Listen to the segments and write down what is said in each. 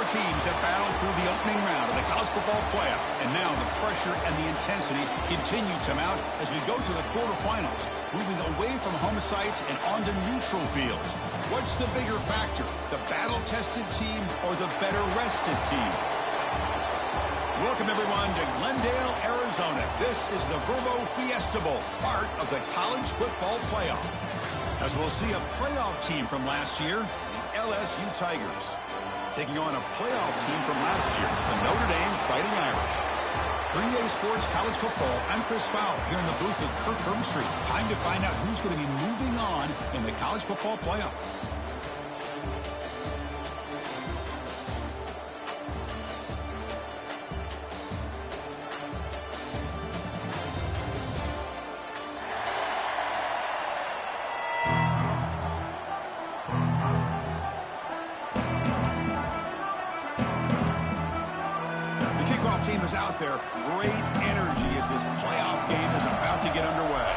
Four teams have battled through the opening round of the college football playoff, and now the pressure and the intensity continue to mount as we go to the quarterfinals, moving away from home sites and onto neutral fields. What's the bigger factor, the battle-tested team or the better-rested team? Welcome, everyone, to Glendale, Arizona. This is the Verbo Fiesta Bowl, part of the college football playoff. As we'll see a playoff team from last year, the LSU Tigers, taking on a playoff team from last year, the Notre Dame Fighting Irish. For EA Sports College Football, I'm Chris Fowler here in the booth with Kirk Herbstreit. Time to find out who's going to be moving on in the college football playoff. Team is out there. Great energy as this playoff game is about to get underway.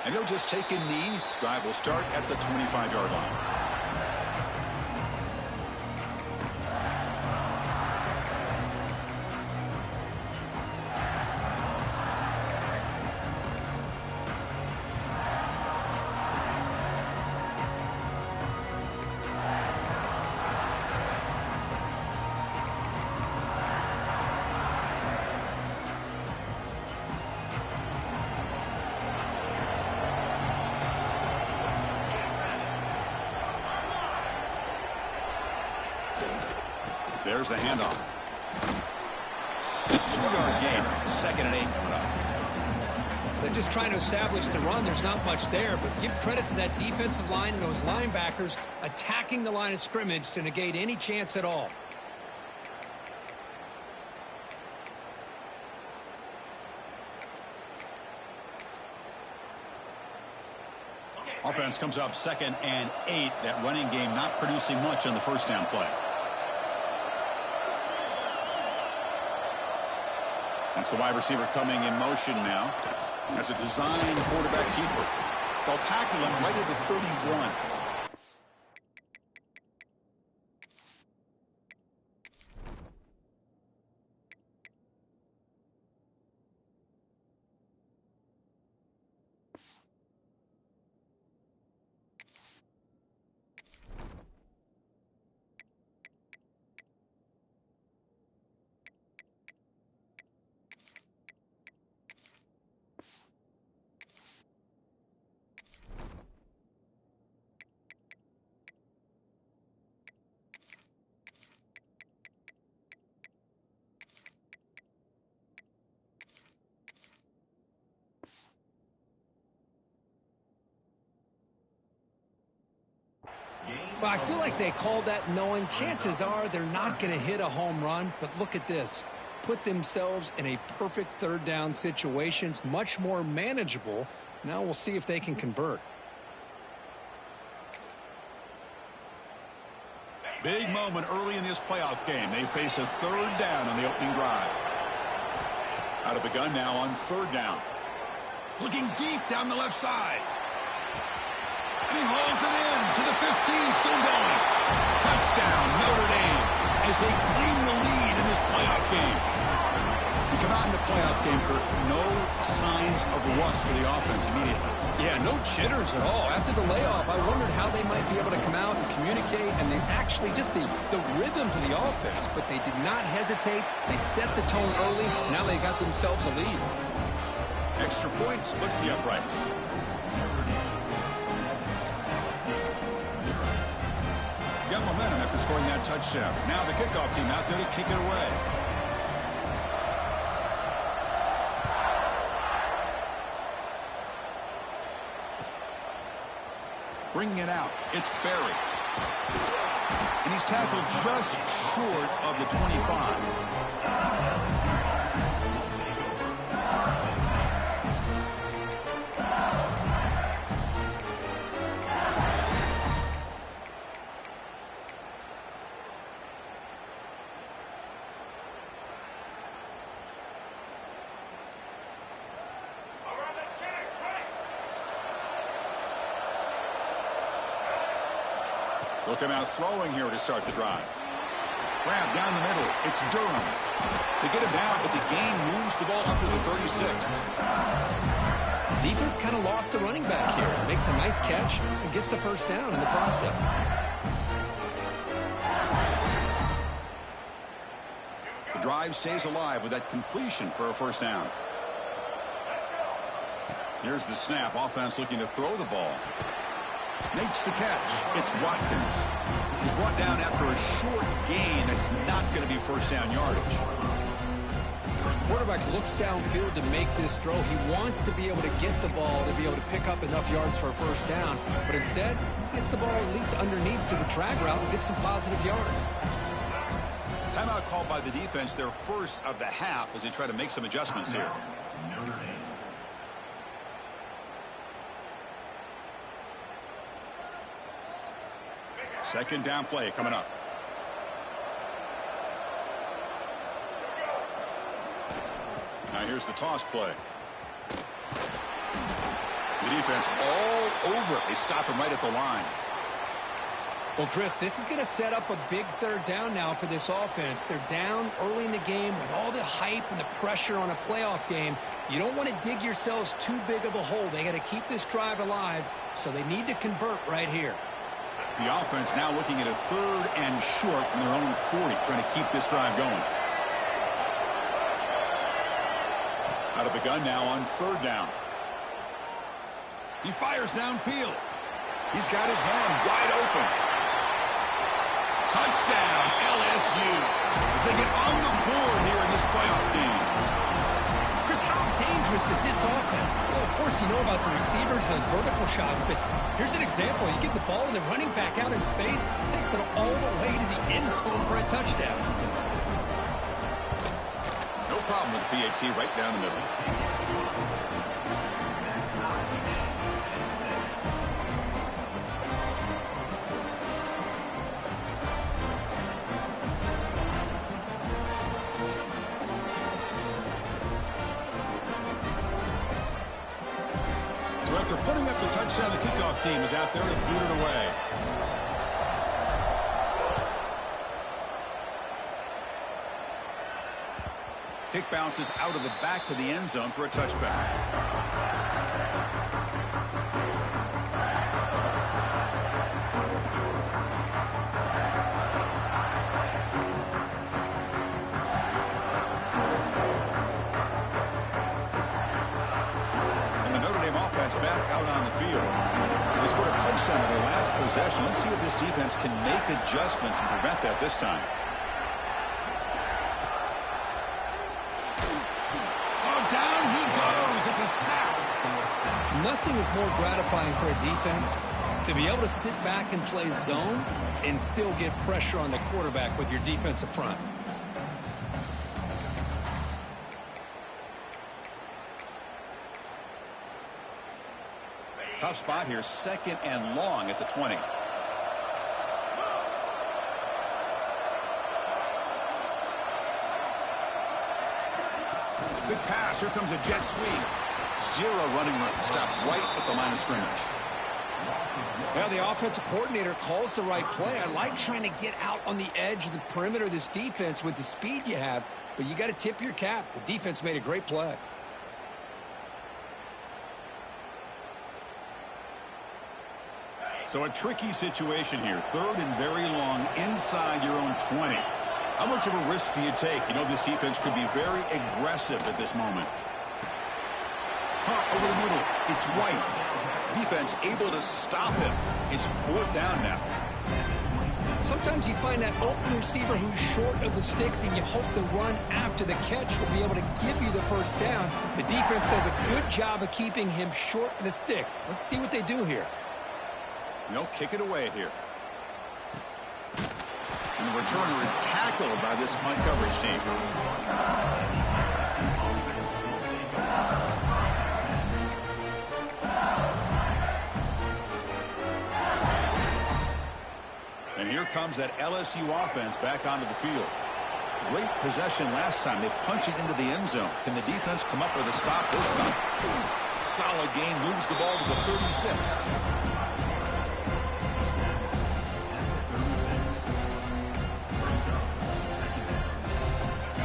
And he'll just take a knee. Drive will start at the 25-yard line. There's the handoff. 2-yard gain. 2nd and 8 coming up. They're just trying to establish the run. There's not much there, but give credit to that defensive line and those linebackers attacking the line of scrimmage to negate any chance at all. Offense comes up 2nd and 8. That running game not producing much on the first down play. That's the wide receiver coming in motion now. That's a design quarterback keeper. They'll tackle him right at the 31. Well, I feel like they called that knowing chances are they're not going to hit a home run. But look at this. Put themselves in a perfect third down situation. It's much more manageable. Now we'll see if they can convert. Big moment early in this playoff game. They face a 3rd down on the opening drive. Out of the gun now on 3rd down. Looking deep down the left side. And he hauls it in to the 15, still going. Touchdown, Notre Dame, as they claim the lead in this playoff game. We come out in the playoff game, Kurt, no signs of rust for the offense immediately. Yeah, no jitters at all. After the layoff, I wondered how they might be able to come out and communicate, and they actually just the rhythm to the offense, but they did not hesitate. They set the tone early. Now they got themselves a lead. Extra point splits the uprights. Got momentum after scoring that touchdown. Now the kickoff team out there to kick it away. Bringing it out. It's Barry. And he's tackled just short of the 25. Look him out throwing here to start the drive. Grab down the middle. It's Durham. They get him down, but the gain moves the ball up to the 36. Defense kind of lost a running back here. Makes a nice catch and gets the first down in the process. The drive stays alive with that completion for a first down. Here's the snap. Offense looking to throw the ball. Makes the catch. It's Watkins. He's brought down after a short gain that's not going to be first down yardage. Quarterback looks downfield to make this throw. He wants to be able to get the ball to be able to pick up enough yards for a first down. But instead, gets the ball at least underneath to the drag route and gets some positive yards. Timeout called by the defense, their first of the half, as they try to make some adjustments here. Second down play coming up. Now here's the toss play. The defense all over it. They stop him right at the line. Well, Chris, this is going to set up a big third down now for this offense. They're down early in the game with all the hype and the pressure on a playoff game. You don't want to dig yourselves too big of a hole. They got to keep this drive alive, so they need to convert right here. The offense now looking at a third and short from their own 40, trying to keep this drive going. Out of the gun now on third down. He fires downfield. He's got his man wide open. Touchdown, LSU, as they get on the board here in this playoff game. Chris, how dangerous is this offense? Well, of course, you know about the receivers, those vertical shots, but here's an example. You get the ball and the running back out in space, takes it all the way to the end zone for a touchdown. No problem with the PAT right down the middle. So after putting up the touchdown, the kickoff team is out there to boot it away. Kick bounces out of the back of the end zone for a touchback. And the Notre Dame offense back out on the field. They scored a touchdown in their last possession. Let's see if this defense can make adjustments and prevent that this time. It's a sack. Nothing is more gratifying for a defense to be able to sit back and play zone and still get pressure on the quarterback with your defensive front. Tough spot here, second and long at the 20. Good pass. Here comes a jet sweep. Zero running room. Stopped right at the line of scrimmage. Well, the offensive coordinator calls the right play. I like trying to get out on the edge of the perimeter of this defense with the speed you have, but you got to tip your cap. The defense made a great play. So a tricky situation here. Third and very long inside your own 20. How much of a risk do you take? You know this defense could be very aggressive at this moment. Over the middle. It's White. Defense able to stop him. It's fourth down now. Sometimes you find that open receiver who's short of the sticks, and you hope the run after the catch will be able to give you the first down. The defense does a good job of keeping him short of the sticks. Let's see what they do here. No, kick it away here. And the returner is tackled by this punt coverage team. And here comes that LSU offense back onto the field. Great possession last time. They punch it into the end zone. Can the defense come up with a stop this time? Solid gain, moves the ball to the 36.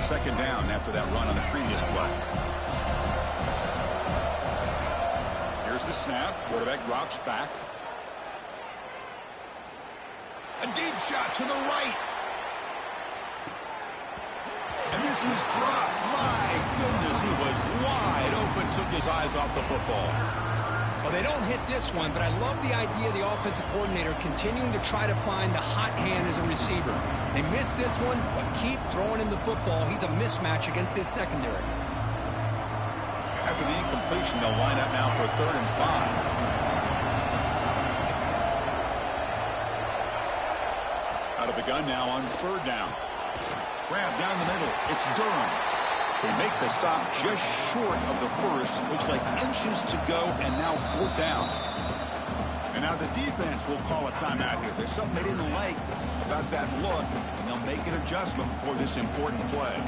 Second down after that run on the previous play. Here's the snap. Quarterback drops back. A deep shot to the right. And this is dropped. My goodness, he was wide open, took his eyes off the football. Well, they don't hit this one, but I love the idea of the offensive coordinator continuing to try to find the hot hand as a receiver. They missed this one, but keep throwing him the football. He's a mismatch against his secondary. After the incompletion, they'll line up now for 3rd and 5. Out of the gun now on 3rd down. Grab down the middle. It's Durham. They make the stop just short of the first. Looks like inches to go, and now 4th down. And now the defense will call a timeout here. There's something they didn't like about that look, and they'll make an adjustment for this important play.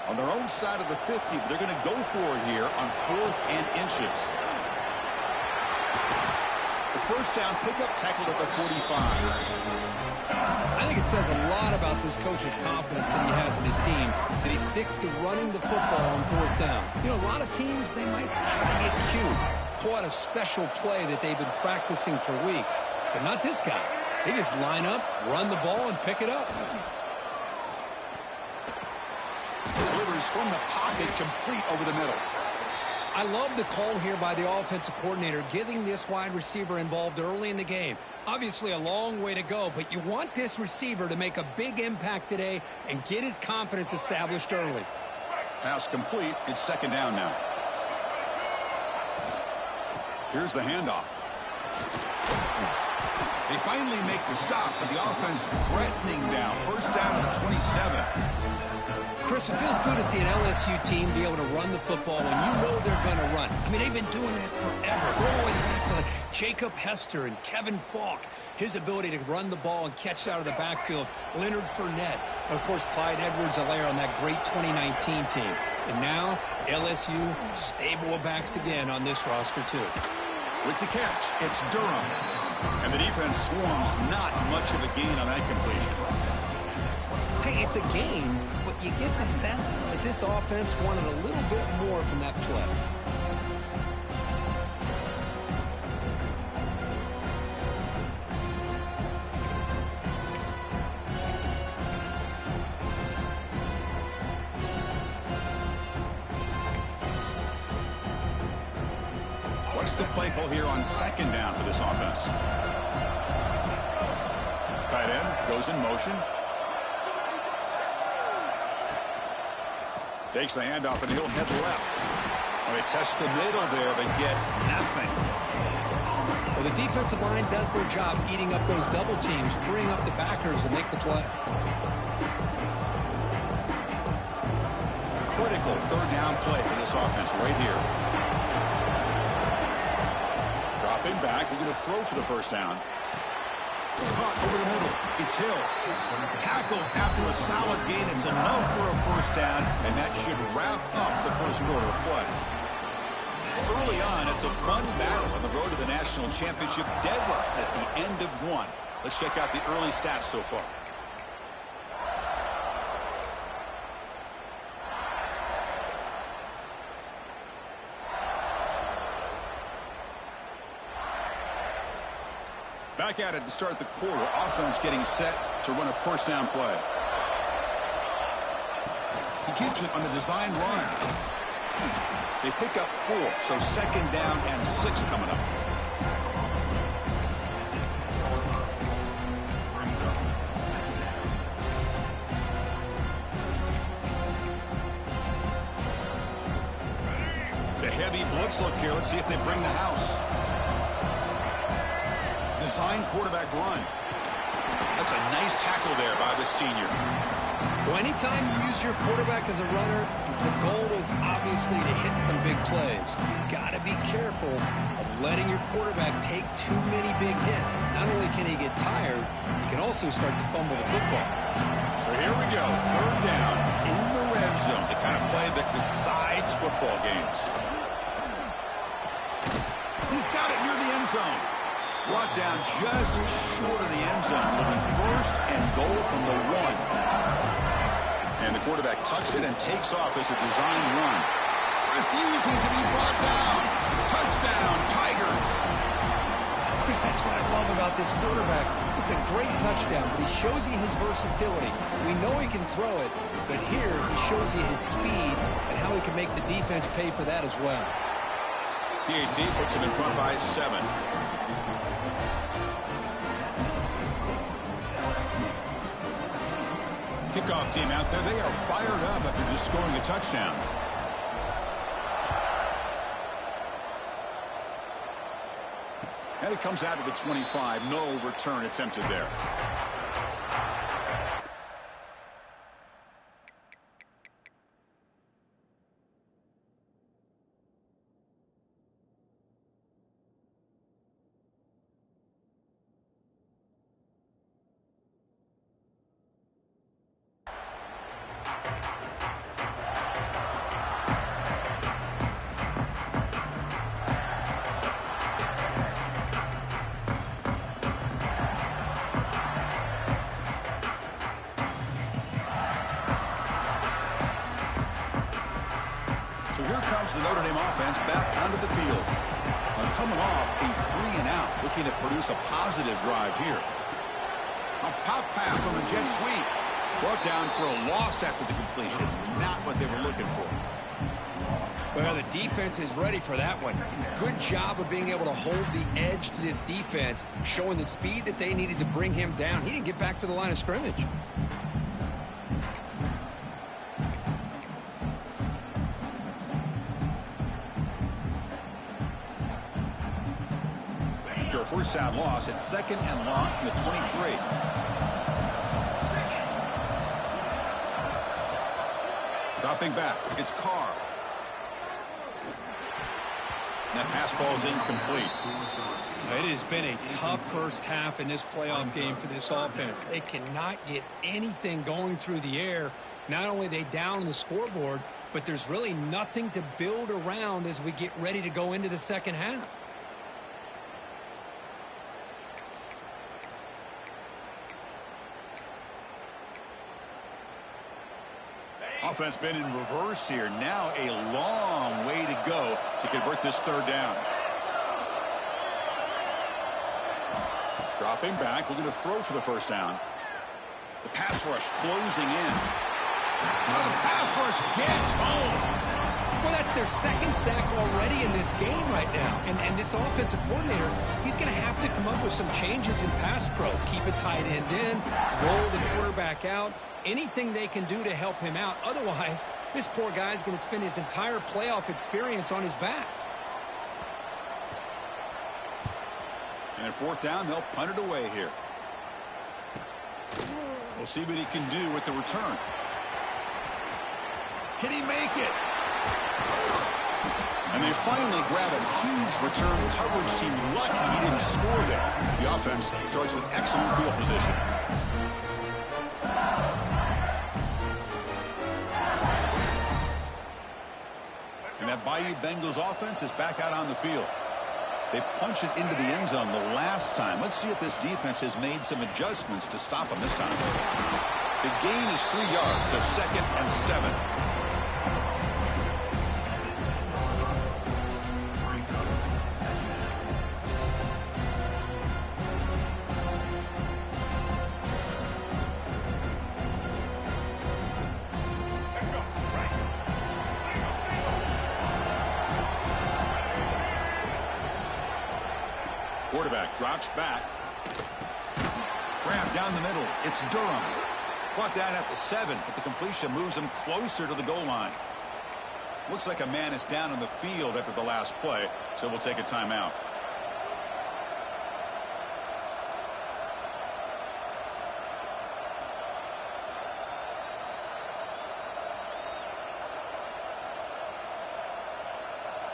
On their own side of the 50, but they're going to go for it here on 4th and inches. The first down pickup tackled at the 45. I think it says a lot about this coach's confidence that he has in his team, that he sticks to running the football on 4th down. You know, a lot of teams, they might try to get cute, pull out a special play that they've been practicing for weeks, but not this guy. They just line up, run the ball, and pick it up. From the pocket, complete over the middle. I love the call here by the offensive coordinator, getting this wide receiver involved early in the game. Obviously a long way to go, but you want this receiver to make a big impact today and get his confidence established early. Pass complete. It's 2nd down now. Here's the handoff. They finally make the stop, but the offense threatening now. 1st down to the 27. Chris, it feels good to see an LSU team be able to run the football when you know they're going to run. I mean, they've been doing that forever. All the way back to Jacob Hester and Kevin Falk. His ability to run the ball and catch out of the backfield. Leonard Fournette. And, of course, Clyde Edwards-Helaire on that great 2019 team. And now, LSU stable of backs again on this roster, too. With the catch, it's Durham. And the defense swarms. Not much of a gain on that completion. Hey, it's a game, but you get the sense that this offense wanted a little bit more from that play. What's the play call here on 2nd down for this offense? Tight end goes in motion. Takes the handoff, and he'll head left. Well, they test the middle there, but get nothing. Well, the defensive line does their job eating up those double teams, freeing up the backers to make the play. Critical 3rd down play for this offense right here. Dropping back. They're going to throw for the 1st down. Caught over the middle. It's Hill. Tackled after a solid gain. It's enough for a 1st down, and that should wrap up the 1st quarter of play. Early on, it's a fun battle on the road to the national championship, deadlocked at the end of 1. Let's check out the early stats so far. Back at it to start the quarter. Offense getting set to run a 1st down play. He keeps it on the design run. They pick up 4, so 2nd down and 6 coming up. It's a heavy blitz look here. Let's see if they bring the house. Design quarterback run. That's a nice tackle there by the senior. Well, anytime you use your quarterback as a runner, the goal is obviously to hit some big plays. You've got to be careful of letting your quarterback take too many big hits. Not only can he get tired, he can also start to fumble the football. So here we go, third down in the red zone, the kind of play that decides football games. He's got it near the end zone. Brought down just short of the end zone. It'll be first and goal from the 1. And the quarterback tucks it and takes off as a design run. Refusing to be brought down. Touchdown, Tigers. Chris, that's what I love about this quarterback. It's a great touchdown, but he shows you his versatility. We know he can throw it, but here he shows you his speed and how he can make the defense pay for that as well. PAT puts him in front by 7. Kickoff team out there. They are fired up after just scoring a touchdown. And it comes out to the 25. No return attempted there. Here comes the Notre Dame offense back onto the field. Now coming off a 3-and-out, looking to produce a positive drive here. A pop pass on the jet sweep. Brought down for a loss after the completion. Not what they were looking for. Well, the defense is ready for that one. Good job of being able to hold the edge to this defense, showing the speed that they needed to bring him down. He didn't get back to the line of scrimmage. First down loss. It's 2nd and long from the 23. Dropping back. It's Carr. That pass falls incomplete. It has been a tough first half in this playoff game for this offense. They cannot get anything going through the air. Not only are they down on the scoreboard, but there's really nothing to build around as we get ready to go into the second half. Offense been in reverse here. Now a long way to go to convert this third down. Dropping back, looking to throw for the first down. The pass rush closing in. Oh, the pass rush gets home. Well, that's their second sack already in this game right now. And this offensive coordinator, he's going to have to come up with some changes in pass pro. Keep a tight end in, roll the quarterback out. Anything they can do to help him out. Otherwise, this poor guy's going to spend his entire playoff experience on his back. And at 4th down, they'll punt it away here. We'll see what he can do with the return. Can he make it? And they finally grab a huge return. Coverage team lucky he didn't score there. The offense starts with excellent field position. And that Bayou Bengals offense is back out on the field. They punched it into the end zone the last time. Let's see if this defense has made some adjustments to stop them this time. The gain is 3 yards, so 2nd and 7. Quarterback drops back. Grab down the middle. It's Durham. Brought down at the 7, but the completion moves him closer to the goal line. Looks like a man is down on the field after the last play, so we'll take a timeout.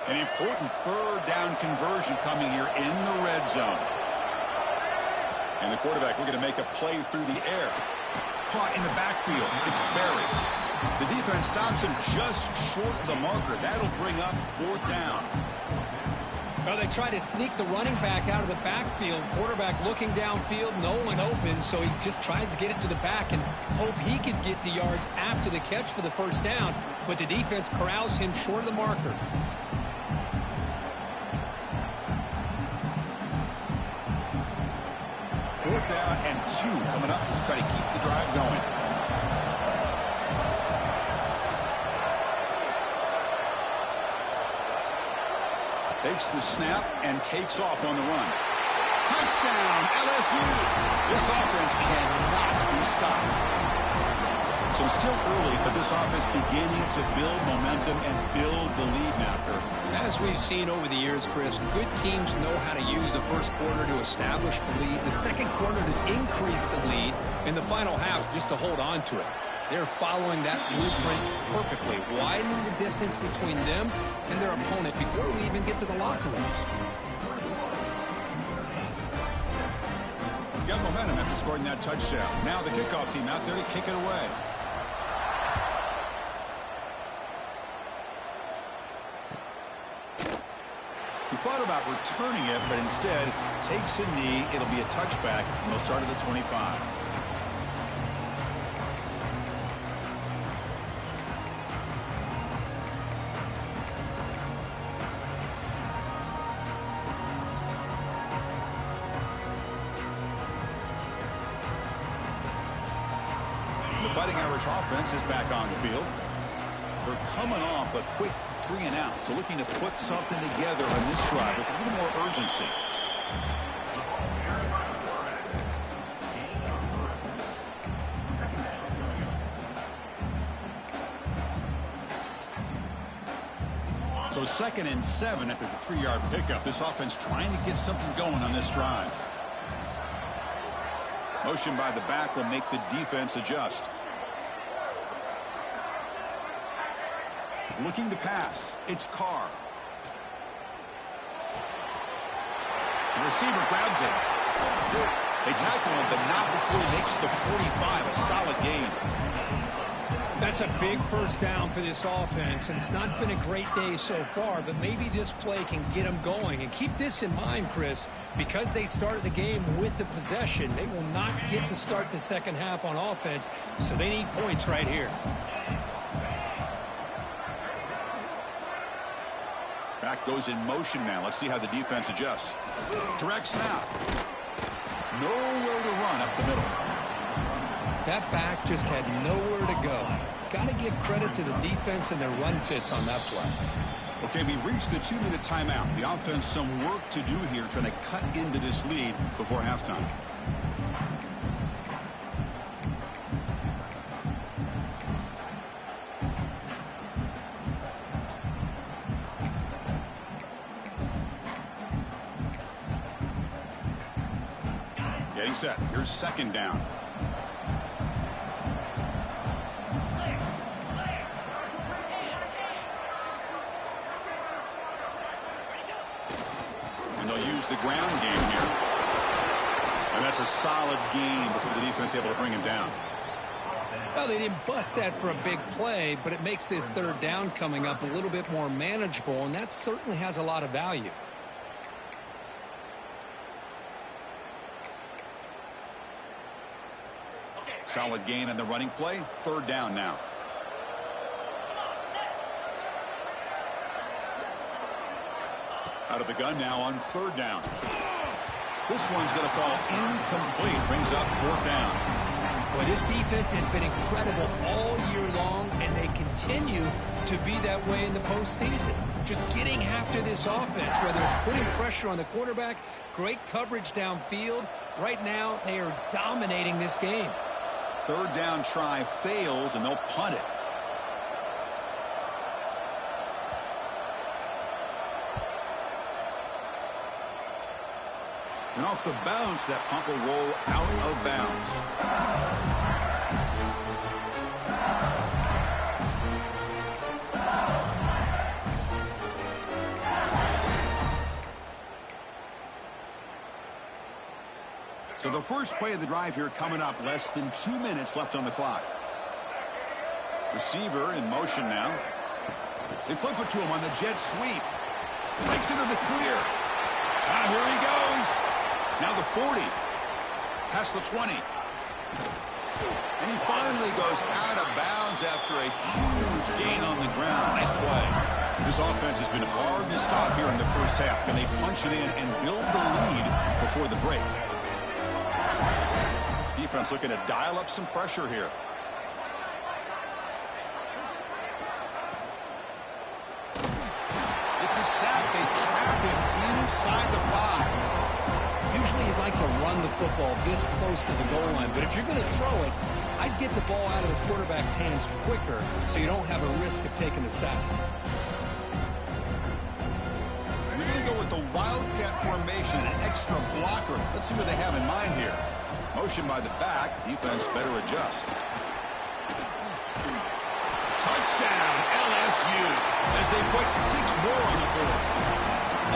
An important third down conversion coming here in the red zone. And the quarterback looking to make a play through the air. Caught in the backfield. It's buried. The defense stops him just short of the marker. That'll bring up fourth down. Well, they try to sneak the running back out of the backfield. Quarterback looking downfield, no one open, so he just tries to get it to the back and hope he could get the yards after the catch for the first down. But the defense corrals him short of the marker. Fourth down and 2 coming up to try to keep the drive going. Takes the snap and takes off on the run. Touchdown, LSU. This offense cannot be stopped. So it's still early, but this offense beginning to build momentum and build the lead now, Kurt. As we've seen over the years, Chris, good teams know how to use the first quarter to establish the lead, the second quarter to increase the lead, and the final half just to hold on to it. They're following that blueprint perfectly, widening the distance between them and their opponent before we even get to the locker rooms. Got momentum after scoring that touchdown. Now the kickoff team out there to kick it away. He thought about returning it, but instead takes a knee. It'll be a touchback, and they'll start at the 25. The Fighting Irish offense is back on the field. They're coming off a quick 3-and-out, so looking to put something together on this drive with a little more urgency. So 2nd and 7 after the 3-yard pickup. This offense trying to get something going on this drive. Motion by the back will make the defense adjust. Looking to pass. It's Carr. The receiver grabs it. They tackle him, but not before he makes the 45. A solid gain. That's a big first down for this offense, and it's not been a great day so far, but maybe this play can get them going. And keep this in mind, Chris, because they started the game with the possession, they will not get to start the second half on offense, so they need points right here. Back goes in motion now. Let's see how the defense adjusts. Direct snap. Nowhere to run up the middle. That back just had nowhere to go. Got to give credit to the defense and their run fits on that play. Okay, we reached the 2-minute timeout. The offense some work to do here trying to cut into this lead before halftime. Getting set. Here's 2nd down. And they'll use the ground game here. And that's a solid gain before the defense able to bring him down. Well, they didn't bust that for a big play, but it makes this 3rd down coming up a little bit more manageable, and that certainly has a lot of value. Solid gain on the running play. 3rd down now. Out of the gun now on 3rd down. This one's going to fall incomplete. Brings up 4th down. Well, this defense has been incredible all year long, and they continue to be that way in the postseason. Just getting after this offense, whether it's putting pressure on the quarterback, great coverage downfield. Right now, they are dominating this game. 3rd down try fails, and they'll punt it. And off the bounce, that punt will roll out of bounds. So the first play of the drive here coming up. Less than 2 minutes left on the clock. Receiver in motion now. They flip it to him on the jet sweep. Breaks into the clear. Now here he goes. Now the 40. Past the 20. And he finally goes out of bounds after a huge gain on the ground. Nice play. This offense has been hard to stop here in the first half. Can they punch it in and build the lead before the break? Defense looking to dial up some pressure here. It's a sack. They trap him inside the 5. Usually you'd like to run the football this close to the goal line, but if you're going to throw it, I'd get the ball out of the quarterback's hands quicker so you don't have a risk of taking a sack. We're going to go with the wildcat formation, an extra blocker. Let's see what they have in mind here. Motion by the back. Defense better adjust. Touchdown, LSU, as they put 6 more on the board.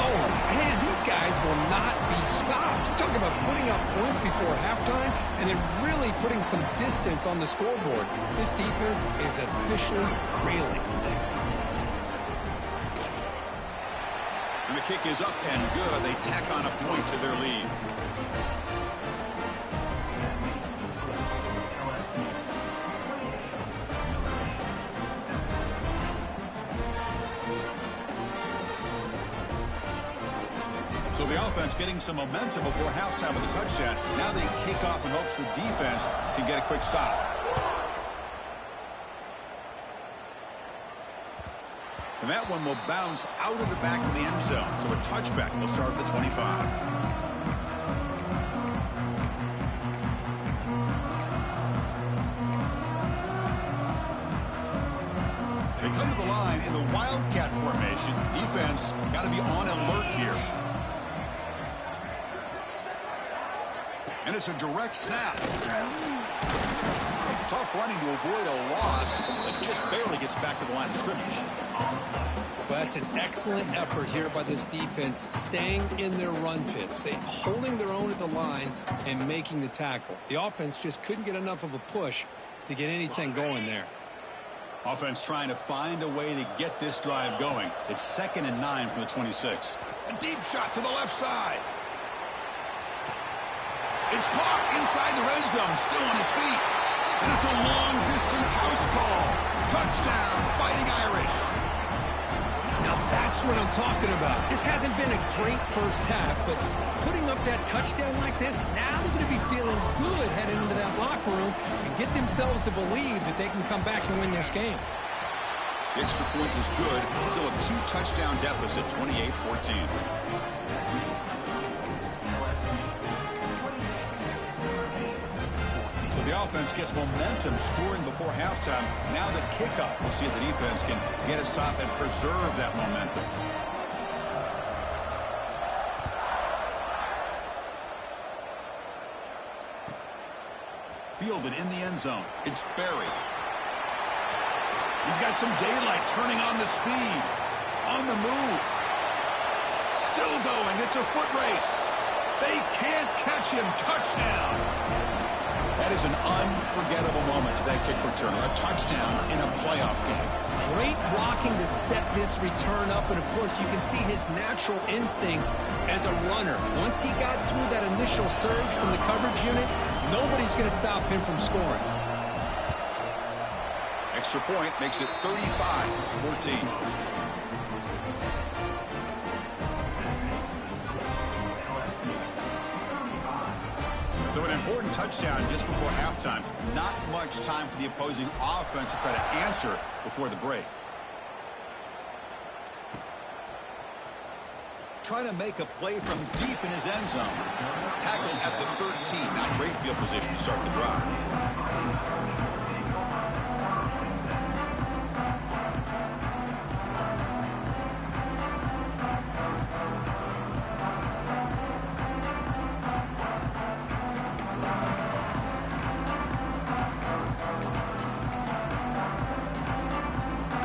Oh, man, these guys will not be stopped. You're talking about putting up points before halftime and then really putting some distance on the scoreboard. This defense is officially reeling. And the kick is up and good. They tack on a point to their lead. So the offense getting some momentum before halftime with a touchdown. Now they kick off in hopes the defense can get a quick stop. And that one will bounce out of the back of the end zone. So a touchback will start at the 25. They come to the line in the wildcat formation. Defense got to be on alert here. And it's a direct snap. Tough running to avoid a loss, but just barely gets back to the line of scrimmage. Well, that's an excellent effort here by this defense, staying in their run fits. They holding their own at the line and making the tackle. The offense just couldn't get enough of a push to get anything going there. Offense trying to find a way to get this drive going. It's 2nd and 9 from the 26. A deep shot to the left side. It's caught inside the red zone, still on his feet. And it's a long-distance house call. Touchdown, Fighting Irish. Now that's what I'm talking about. This hasn't been a great first half, but putting up that touchdown like this, now they're going to be feeling good heading into that locker room and get themselves to believe that they can come back and win this game. The extra point is good. Still a 2-touchdown deficit, 28-14. The offense gets momentum scoring before halftime. Now the kickoff. We'll see if the defense can get a stop and preserve that momentum. Fielded in the end zone. It's Berry. He's got some daylight, turning on the speed. On the move. Still going. It's a foot race. They can't catch him. Touchdown. That is an unforgettable moment to that kick return. A touchdown in a playoff game. Great blocking to set this return up, and of course you can see his natural instincts as a runner. Once he got through that initial surge from the coverage unit, nobody's going to stop him from scoring. Extra point makes it 35-14. So an important touchdown just before halftime. Not much time for the opposing offense to try to answer before the break. Trying to make a play from deep in his end zone. Tackled at the 13. Not great field position to start the drive.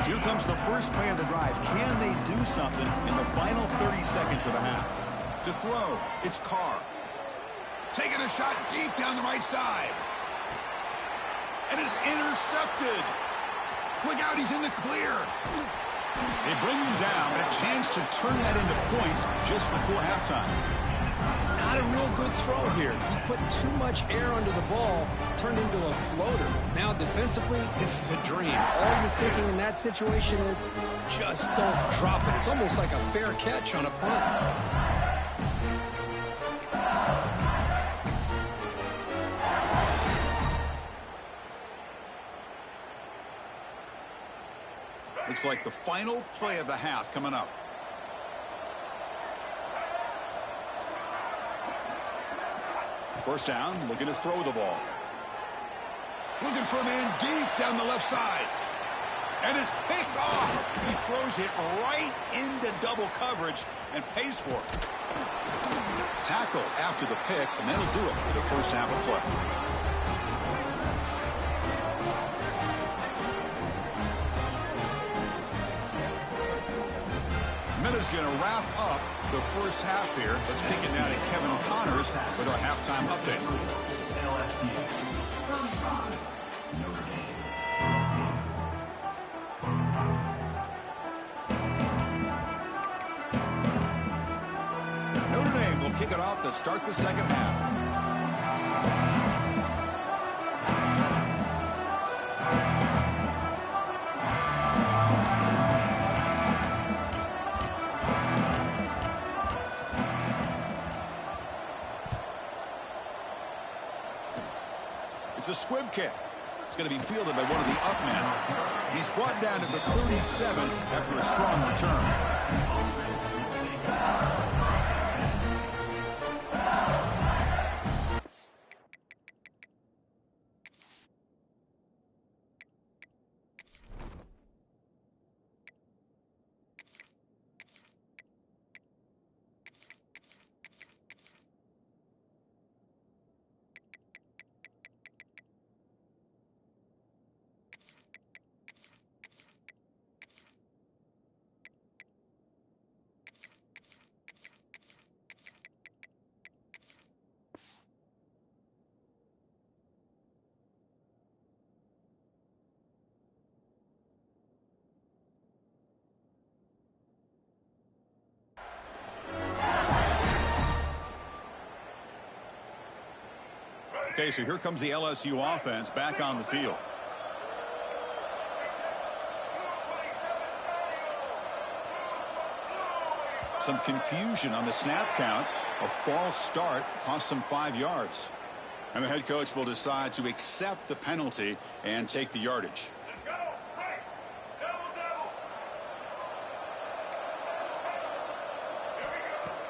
Here comes the first play of the drive. Can they do something in the final 30 seconds of the half? To throw, it's Carr. Taking a shot deep down the right side. And is intercepted. Look out, he's in the clear. They bring him down, but a chance to turn that into points just before halftime. Not a real good throw here. He put too much air under the ball, turned into a floater. Now defensively, this is a dream. All you're thinking in that situation is just don't drop it. It's almost like a fair catch on a punt. Looks like the final play of the half coming up. First down, looking to throw the ball. Looking for a man deep down the left side. And it's picked off. He throws it right into double coverage and pays for it. Tackle after the pick, and that'll do it for the first half of play. Minute's going to wrap up the first half here. Let's kick it now to Kevin Connors with our halftime update. LSU 35, Notre Dame. Notre Dame will kick it off to start the second half. It's a squib kick. It's going to be fielded by one of the up men. He's brought down to the 37 after a strong return. Okay, so here comes the LSU offense back on the field. Some confusion on the snap count. A false start cost them 5 yards. And the head coach will decide to accept the penalty and take the yardage.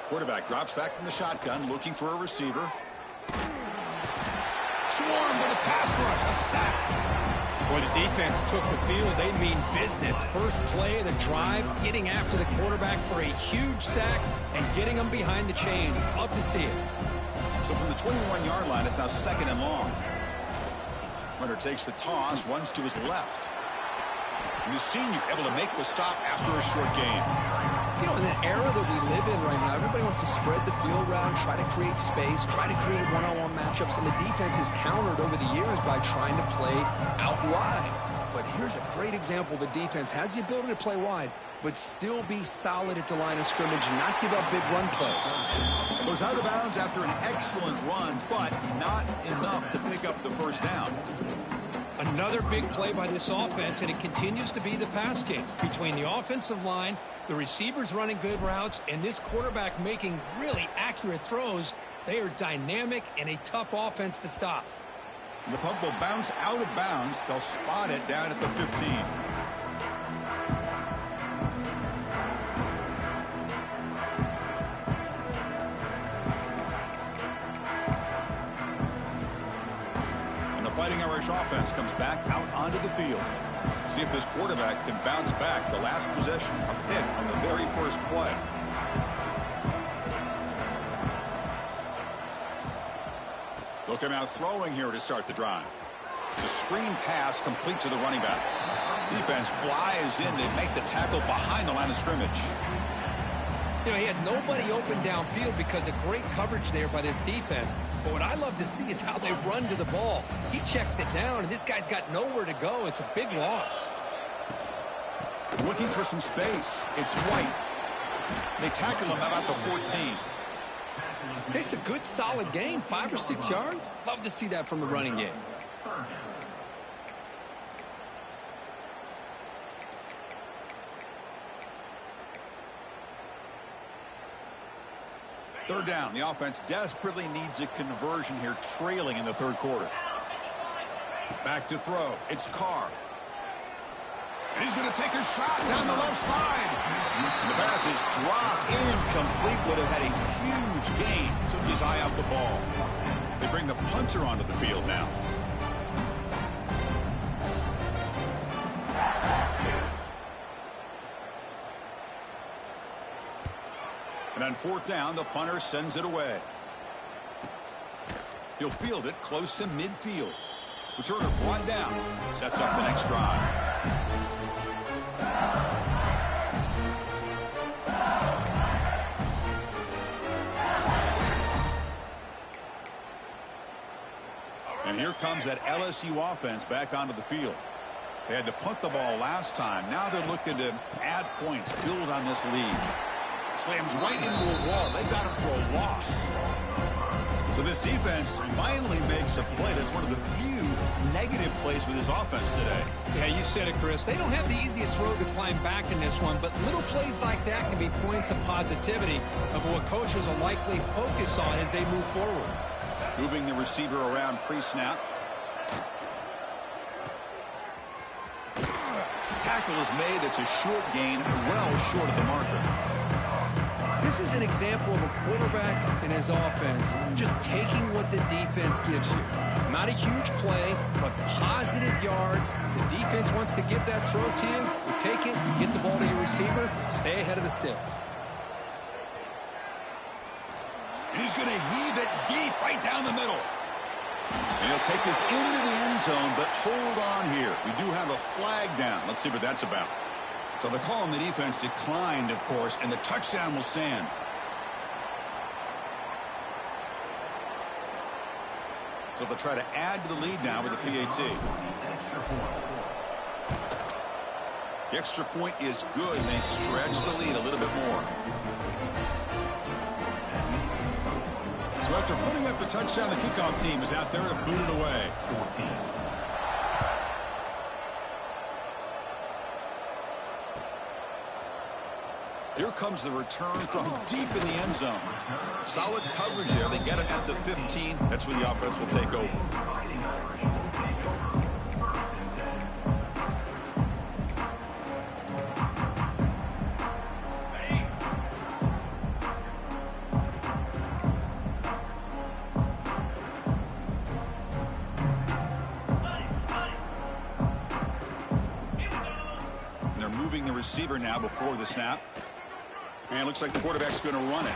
Quarterback drops back from the shotgun, looking for a receiver. Swarmed with a pass rush, a sack. Boy, the defense took the field. They mean business. First play of the drive, getting after the quarterback for a huge sack and getting him behind the chains. Love to see it. So from the 21-yard line, it's now second and long. Runner takes the toss, runs to his left. And the senior able to make the stop after a short gain. You know, in the era that we live in right now, everybody wants to spread the field around, try to create space, try to create one-on-one matchups, and the defense is countered over the years by trying to play out wide. But here's a great example. The defense has the ability to play wide, but still be solid at the line of scrimmage and not give up big run plays. Goes out of bounds after an excellent run, but not enough to pick up the first down. Another big play by this offense, and it continues to be the pass game between the offensive line, the receivers running good routes, and this quarterback making really accurate throws. They are dynamic and a tough offense to stop. And the puck will bounce out of bounds. They'll spot it down at the 15. Fighting Irish offense comes back out onto the field. See if this quarterback can bounce back. The last possession, a pick on the very first play. They'll come out throwing here to start the drive. It's a screen pass complete to the running back. Defense flies in to make the tackle behind the line of scrimmage. You know, he had nobody open downfield because of great coverage there by this defense. But what I love to see is how they run to the ball. He checks it down, and this guy's got nowhere to go. It's a big loss. Looking for some space. It's White. They tackle him about the 14. It's a good, solid game. 5 or 6 yards. Love to see that from the running game. Third down. The offense desperately needs a conversion here, trailing in the third quarter. Back to throw. It's Carr. And he's going to take a shot down the left side. And the pass is dropped incomplete. Would have had a huge gain. Took his eye off the ball. They bring the punter onto the field now. And on fourth down, the punter sends it away. He'll field it close to midfield. Returner brought down. Sets up the next drive. And here comes that LSU offense back onto the field. They had to punt the ball last time. Now they're looking to add points, build on this lead. Slams right into a wall. They got him for a loss. So this defense finally makes a play. That's one of the few negative plays with this offense today. Yeah, you said it, Chris. They don't have the easiest road to climb back in this one, but little plays like that can be points of positivity of what coaches will likely focus on as they move forward. Moving the receiver around pre-snap. Tackle is made. It's a short gain, well short of the marker. This is an example of a quarterback and his offense just taking what the defense gives you. Not a huge play, but positive yards. The defense wants to give that throw to you. You take it, get the ball to your receiver, stay ahead of the sticks. And he's going to heave it deep right down the middle. And he'll take this into the end zone, but hold on here. We do have a flag down. Let's see what that's about. So the call on the defense declined, of course, and the touchdown will stand. So they'll try to add to the lead now with the PAT. The extra point is good, and they stretch the lead a little bit more. So after putting up a touchdown, the kickoff team is out there to boot it away. 14. Here comes the return from deep in the end zone. Solid coverage there. They get it at the 15. That's where the offense will take over. And they're moving the receiver now before the snap. And it looks like the quarterback's going to run it.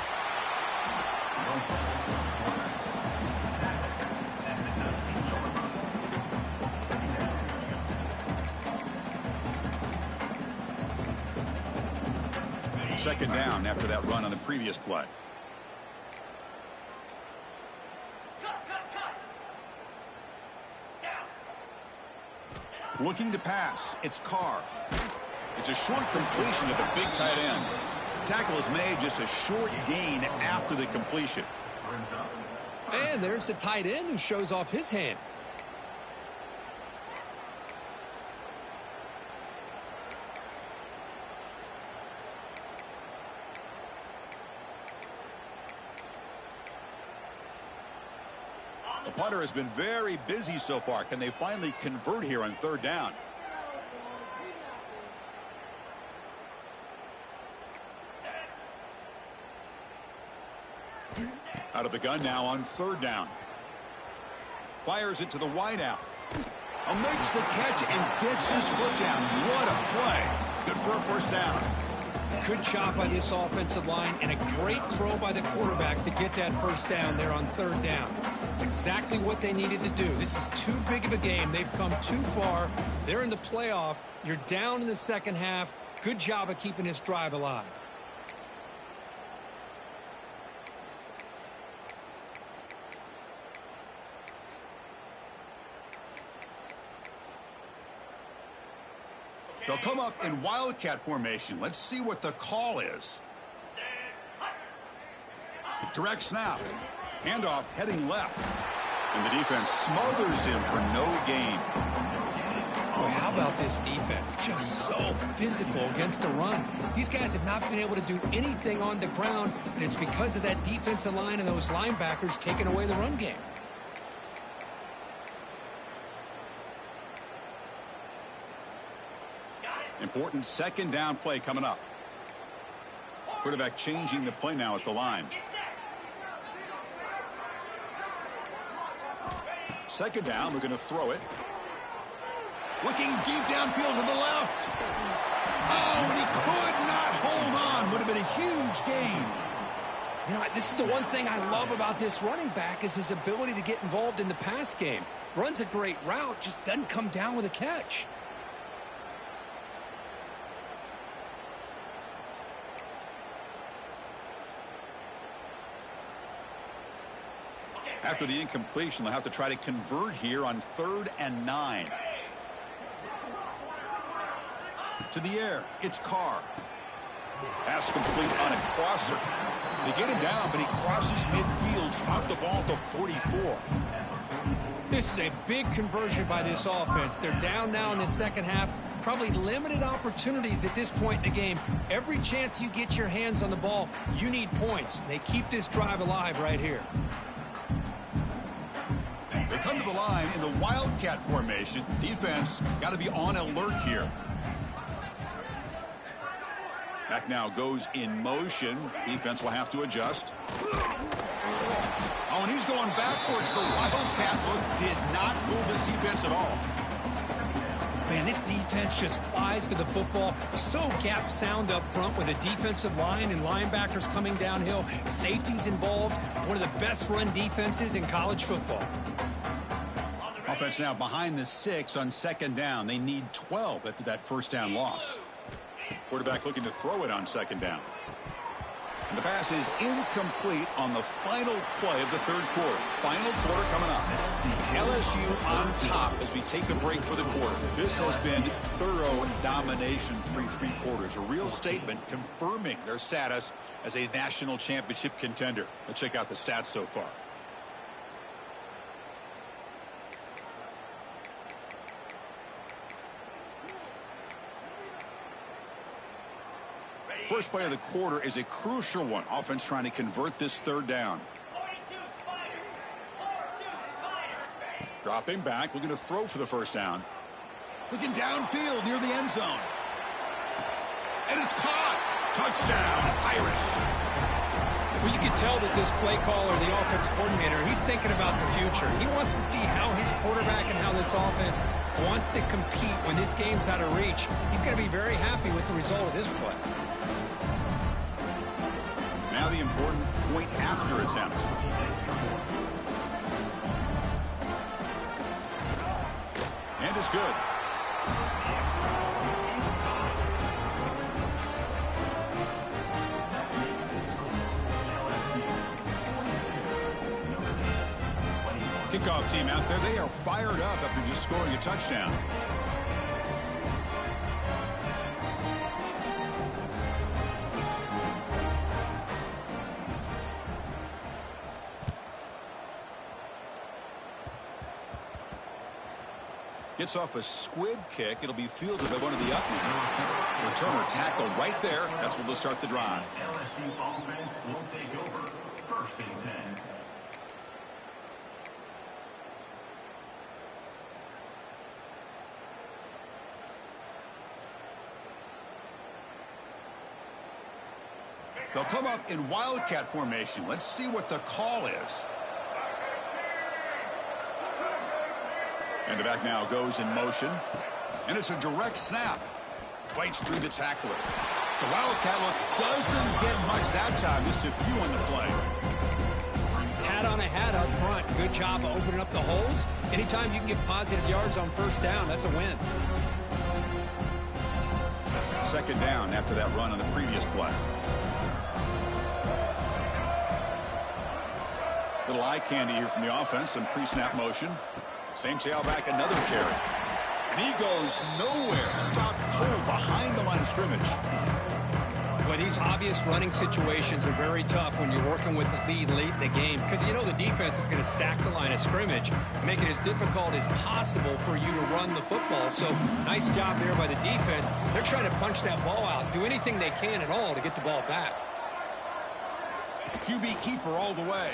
Second down after that run on the previous play. Looking to pass. It's Carr. It's a short completion to the big tight end. Tackle is made, just a short gain after the completion. And there's the tight end who shows off his hands. The punter has been very busy so far. Can they finally convert here on third down? Out of the gun now on third down. Fires it to the wideout. Makes the catch and gets his foot down. What a play. Good for a first down. Good job by this offensive line and a great throw by the quarterback to get that first down there on third down. It's exactly what they needed to do. This is too big of a game. They've come too far. They're in the playoff. You're down in the second half. Good job of keeping this drive alive. They'll come up in wildcat formation. Let's see what the call is. Direct snap. Handoff heading left. And the defense smothers him for no gain. Boy, how about this defense? Just so physical against the run. These guys have not been able to do anything on the ground, and it's because of that defensive line and those linebackers taking away the run game. Important second down play coming up. Quarterback changing the play now at the line. Second down, we're going to throw it. Looking deep downfield to the left. Oh, and he could not hold on. Would have been a huge gain. You know, this is the one thing I love about this running back is his ability to get involved in the pass game. Runs a great route, just doesn't come down with a catch. After the incompletion, they'll have to try to convert here on 3rd and 9. To the air, it's Carr. Pass complete on a crosser. They get him down, but he crosses midfield, spot the ball to 44. This is a big conversion by this offense. They're down now in the second half. Probably limited opportunities at this point in the game. Every chance you get your hands on the ball, you need points. They keep this drive alive right here. They come to the line in the wildcat formation. Defense got to be on alert here. Back now goes in motion. Defense will have to adjust. Oh, and he's going backwards. The wildcat look did not fool this defense at all. Man, this defense just flies to the football. So gap sound up front with a defensive line and linebackers coming downhill. Safeties involved. One of the best run defenses in college football. Offense now behind the 6 on second down. They need 12 after that first down loss. Quarterback looking to throw it on second down. And the pass is incomplete on the final play of the third quarter. Final quarter coming up. LSU on top as we take a break for the quarter. This has been thorough domination through 3 quarters. A real statement confirming their status as a national championship contender. Let's check out the stats so far. First play of the quarter is a crucial one. Offense trying to convert this third down. Dropping back, looking to throw for the first down. Looking downfield near the end zone. And it's caught. Touchdown, Irish. Well, you can tell that this play caller, the offense coordinator, he's thinking about the future. He wants to see how his quarterback and how this offense wants to compete when this game's out of reach. He's going to be very happy with the result of this play. Now the important point after attempt. And it's good. Kickoff team out there. They are fired up after just scoring a touchdown. Gets off a squib kick. It'll be fielded by one of the Upmen. Returner tackle right there. That's where they'll start the drive. LSU offense will take over. 1st and 10. They'll come up in wildcat formation. Let's see what the call is. And the back now goes in motion. And it's a direct snap. Fights through the tackler. The wildcat look doesn't get much that time. Just a few on the play. Hat on a hat up front. Good job of opening up the holes. Anytime you can get positive yards on first down, that's a win. Second down after that run on the previous play. Little eye candy here from the offense. Some pre-snap motion. Same tailback, another carry. And he goes nowhere. Stopped cold behind the line of scrimmage. But these obvious running situations are very tough when you're working with the lead late in the game, because you know the defense is going to stack the line of scrimmage, make it as difficult as possible for you to run the football. So nice job there by the defense. They're trying to punch that ball out, do anything they can at all to get the ball back. QB keeper all the way.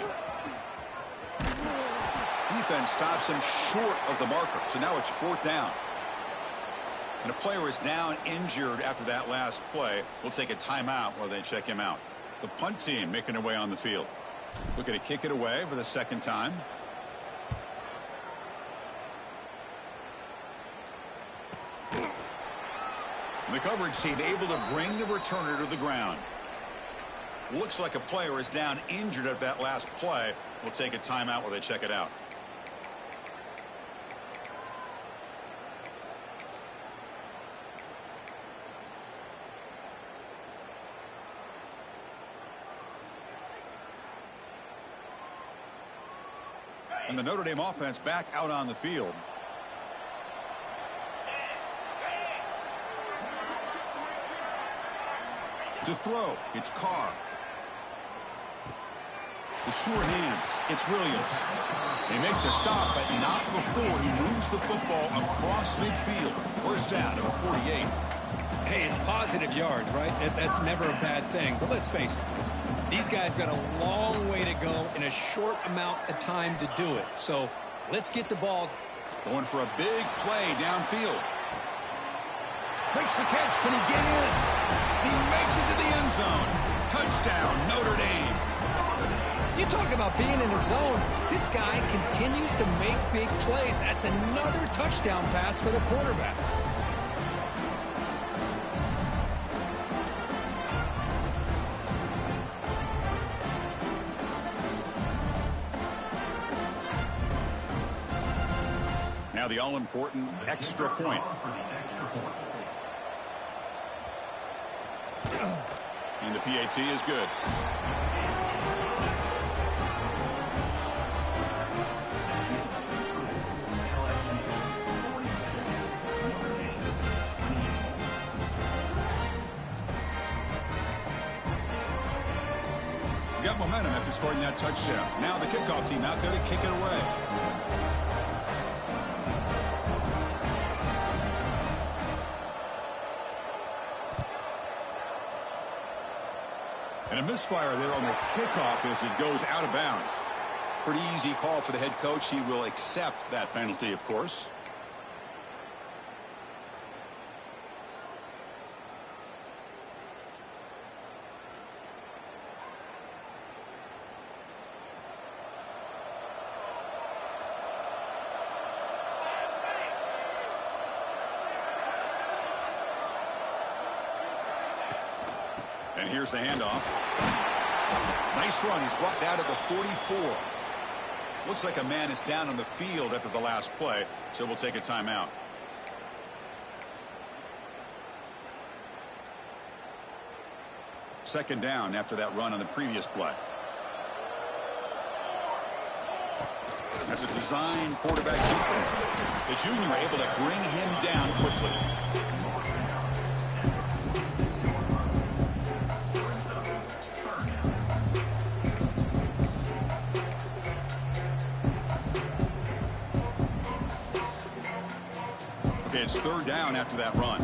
Defense stops him short of the marker, so now it's 4th down. And a player is down injured after that last play. We'll take a timeout while they check him out. The punt team making their way on the field. Looking to kick it away for the 2nd time. And the coverage team able to bring the returner to the ground. Looks like a player is down injured at that last play. We'll take a timeout while they check it out. And the Notre Dame offense back out on the field. To throw, it's Carr. The sure hands, it's Williams. They make the stop, but not before he moves the football across midfield. 1st down at the 48. Hey, it's positive yards, right? That's never a bad thing. But let's face it, these guys got a long way to go in a short amount of time to do it. So let's get the ball. Going for a big play downfield. Makes the catch. Can he get in? He makes it to the end zone. Touchdown, Notre Dame. You talk about being in the zone. This guy continues to make big plays. That's another touchdown pass for the quarterback. Now the all-important extra point. And the PAT is good. Got momentum after scoring that touchdown. Now the kickoff team out there to kick it away. And a misfire there on the kickoff as it goes out of bounds. Pretty easy call for the head coach. He will accept that penalty, of course. And here's the handoff. Nice run. He's brought down to the 44. Looks like a man is down on the field after the last play, so we'll take a timeout. Second down after that run on the previous play. That's a design quarterback keeper. The junior able to bring him down quickly. It's third down after that run.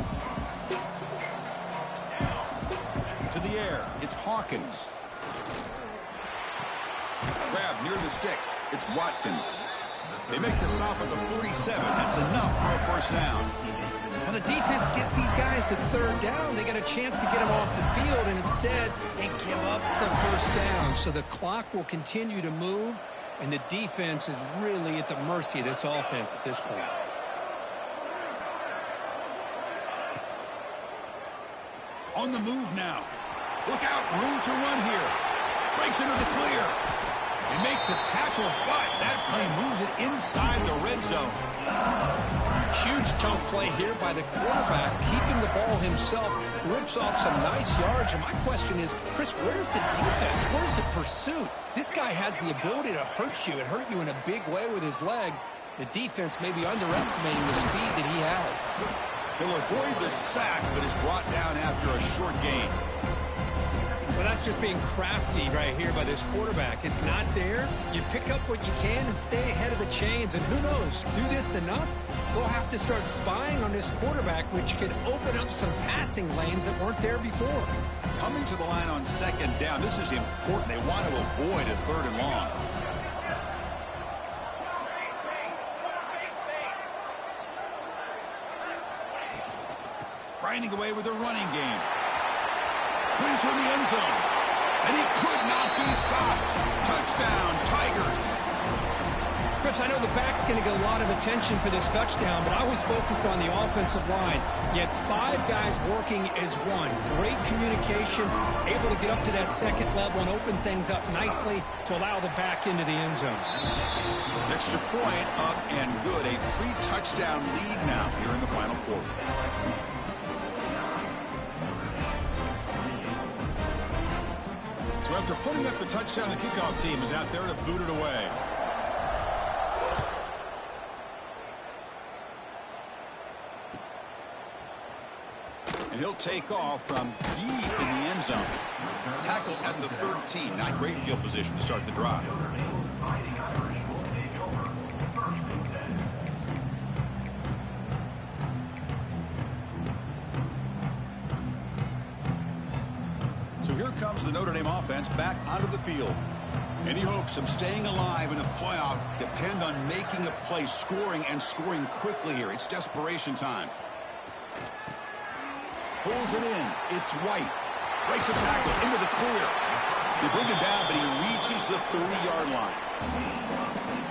To the air. It's Hawkins. Grab near the sticks. It's Watkins. They make the stop at the 47. That's enough for a first down. Well, the defense gets these guys to third down. They got a chance to get them off the field, and instead they give up the first down. So the clock will continue to move, and the defense is really at the mercy of this offense at this point. On the move now. Look out, room to run here. Breaks into the clear. They make the tackle, but that play moves it inside the red zone. Huge chunk play here by the quarterback, keeping the ball himself, rips off some nice yards. And my question is, Chris, where's the defense? Where's the pursuit? This guy has the ability to hurt you and hurt you in a big way with his legs. The defense may be underestimating the speed that he has. He'll avoid the sack, but is brought down after a short gain. Well, that's just being crafty right here by this quarterback. It's not there. You pick up what you can and stay ahead of the chains. And who knows, do this enough, we'll have to start spying on this quarterback, which could open up some passing lanes that weren't there before. Coming to the line on second down, this is important. They want to avoid a third and long. Grinding away with a running game. Points in the end zone. And he could not be stopped. Touchdown, Tigers. Chris, I know the back's going to get a lot of attention for this touchdown, but I was focused on the offensive line. You had 5 guys working as one. Great communication, able to get up to that second level and open things up nicely to allow the back into the end zone. Extra point up and good. A 3-touchdown lead now here in the final quarter. So after putting up the touchdown, the kickoff team is out there to boot it away. And he'll take off from deep in the end zone. Tackle at the 13. Not great field position to start the drive. So here comes the Notre Dame offense back onto the field. Any hopes of staying alive in a playoff depend on making a play, scoring, and scoring quickly here. It's desperation time. Pulls it in. It's White. Breaks a tackle into the clear. They bring him down, but he reaches the 30-yard line.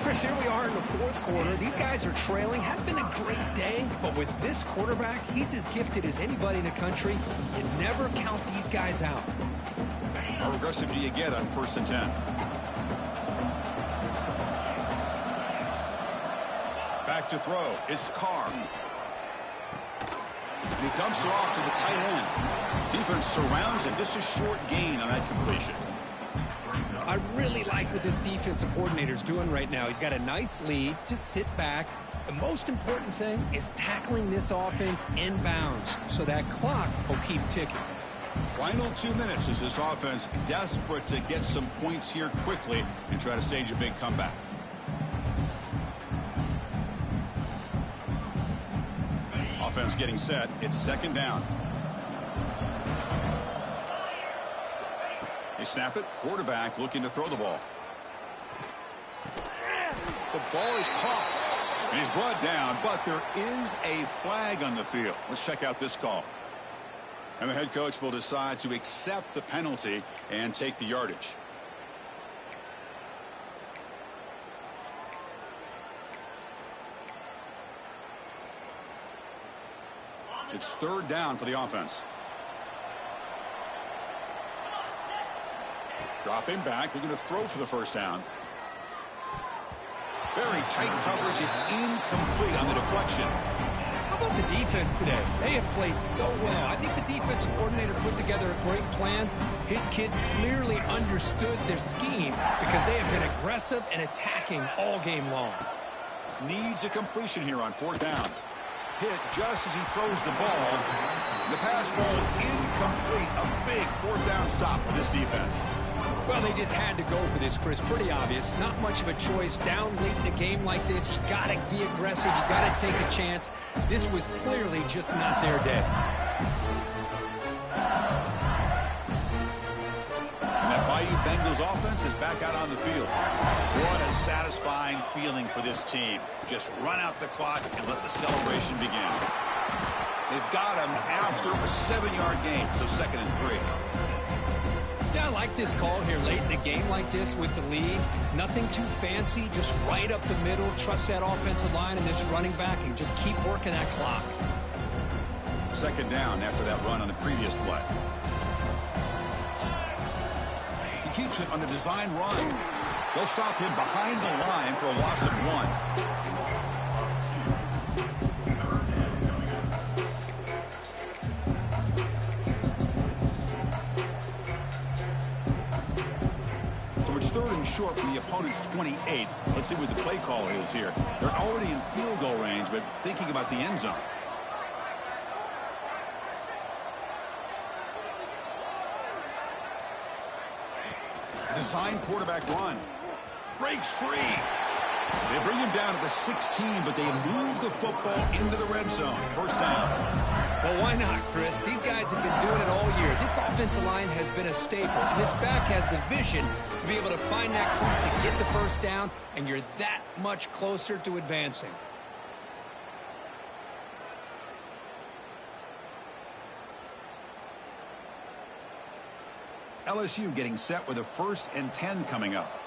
Chris, here we are in the fourth quarter. These guys are trailing. Hadn't been a great day, but with this quarterback, he's as gifted as anybody in the country. You never count these guys out. How aggressive do you get on 1st and 10? Back to throw. It's Carr. And he dumps it off to the tight end. Defense surrounds him. Just a short gain on that completion. I really like what this defensive coordinator's doing right now. He's got a nice lead. Just sit back. The most important thing is tackling this offense inbounds so that clock will keep ticking. Final 2 minutes as this offense desperate to get some points here quickly and try to stage a big comeback. Offense getting set. It's 2nd down. They snap it. Quarterback looking to throw the ball. The ball is caught. And he's brought down, but there is a flag on the field. Let's check out this call. And the head coach will decide to accept the penalty and take the yardage. It's 3rd down for the offense. Dropping back, looking to throw for the 1st down. Very tight coverage. It's incomplete on the deflection. How about the defense today? They have played so well. I think the defensive coordinator put together a great plan. His kids clearly understood their scheme because they have been aggressive and attacking all game long. Needs a completion here on 4th down. Hit just as he throws the ball. The pass ball is incomplete. A big 4th down stop for this defense. Well, they just had to go for this, Chris. Pretty obvious. Not much of a choice. Down late in the game like this, you got to be aggressive. You got to take a chance. This was clearly just not their day. And that Bayou Bengals offense is back out on the field. What a satisfying feeling for this team. Just run out the clock and let the celebration begin. They've got him after a 7-yard gain, so 2nd and 3. Yeah, I like this call here late in the game like this with the lead. Nothing too fancy, just right up the middle. Trust that offensive line and this running back and just keep working that clock. 2nd down after that run on the previous play. He keeps it on the design run. They'll stop him behind the line for a loss of 1. So it's 3rd and falling short from the opponent's 28. Let's see what the play call is here. They're already in field goal range, but thinking about the end zone. Design quarterback run. Breaks free. They bring him down to the 16, but they move the football into the red zone. First down. Well, why not, Chris? These guys have been doing it all year. This offensive line has been a staple. And this back has the vision to be able to find that crease to get the first down, and you're that much closer to advancing. LSU getting set with a 1st and 10 coming up.